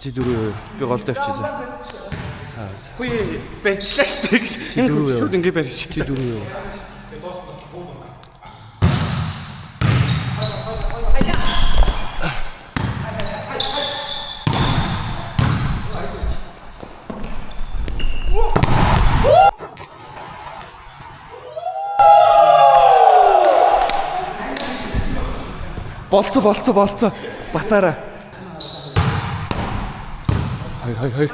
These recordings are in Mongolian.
Чи дөрөв би голд авчихсан. Хүй барьчлаа шүү дээ. Энэ шууд ингэ барьж. Чи дөрөв. Болцоо. Батаараа. Хоёр.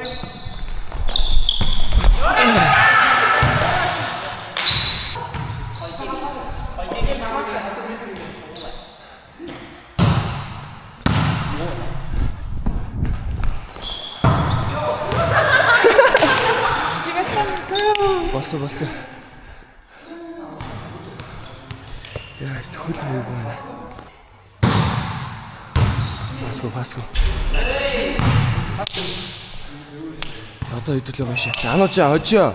Болсон. Яа, хөл муу байна. Паско. Одоо хэдүүлээ гашаа. Ануужаа хожоо.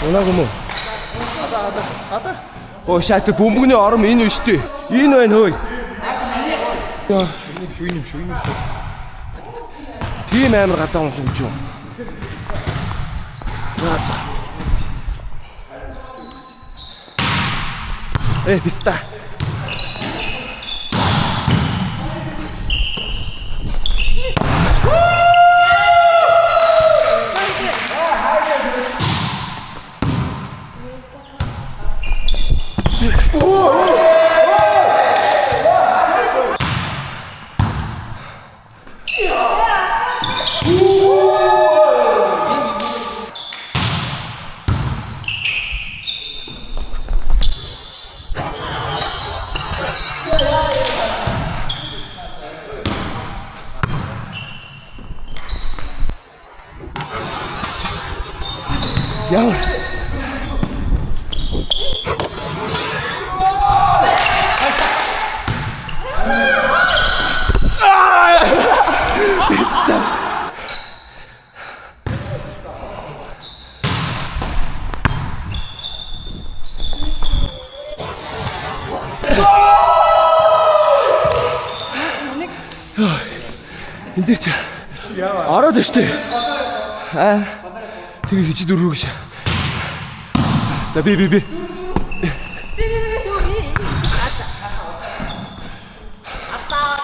Унаагүй мó. Одоо. Оо шат бөмбөгний ором энэ биш үү? Энэ байна хөөе. Яа, шүйнэм. Тийм амар гадаа унсан гэж юу? Писта. Яа. Писта. Энд дээр чи ороод штэ. Тэгээ хичи дөрөв гэж. За би. 쇼리. 아빠.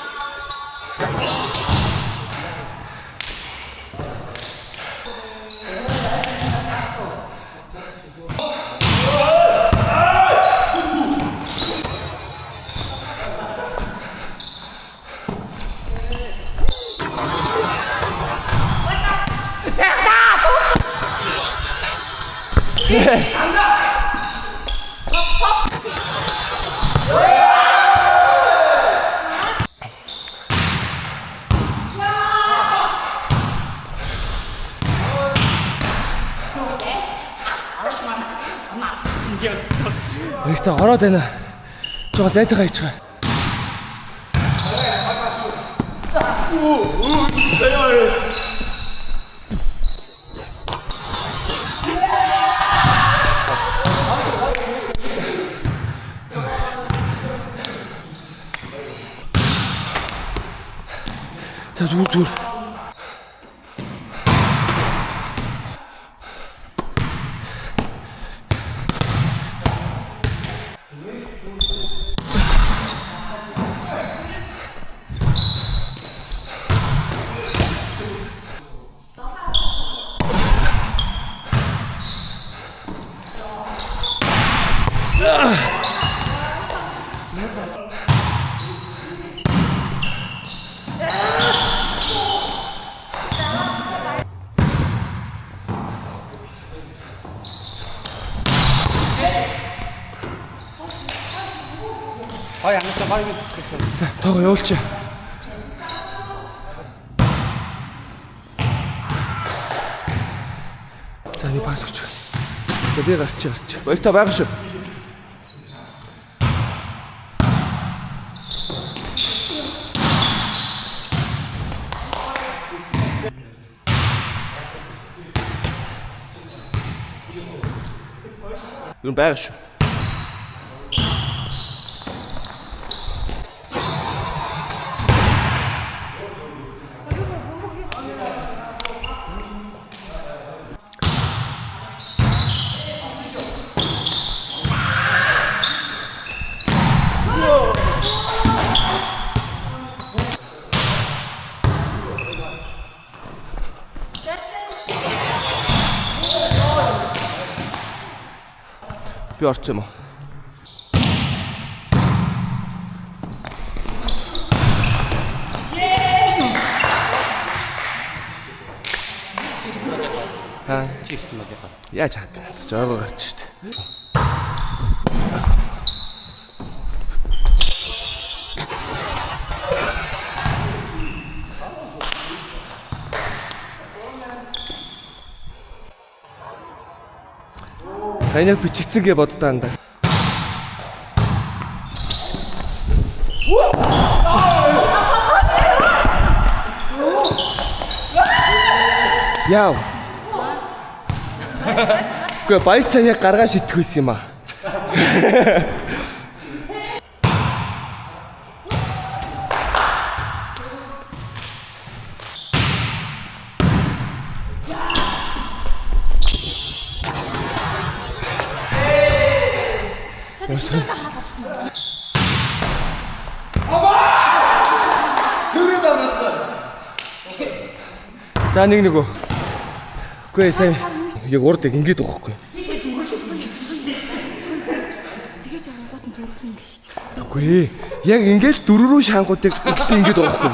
Ихтэй ороод байна. Жоо зайтайгаа ичгаа. За зүр. Ой, амтаа баг. За, тоогоо явуулчих. За, би пас өгч. За, би гарч. Баяртай байгаа шүү. Юу байгаа шүү. Би орсон юм уу? Аа, чийсэн мөн яа. яаж хаад. Жойгоо гарч штт. Сайн яг бичигдсэн гэ боддоо анда. Яа. Гэ баяр цаа яг гаргаа шитгэх байсан юм аа. За нэг нөгөө. Үгүй сайн. Яг урд яг ингэж уухгүй. Үгүй яг ингэж дөрөв рүү шангуудыг ингэж ингэж уухгүй.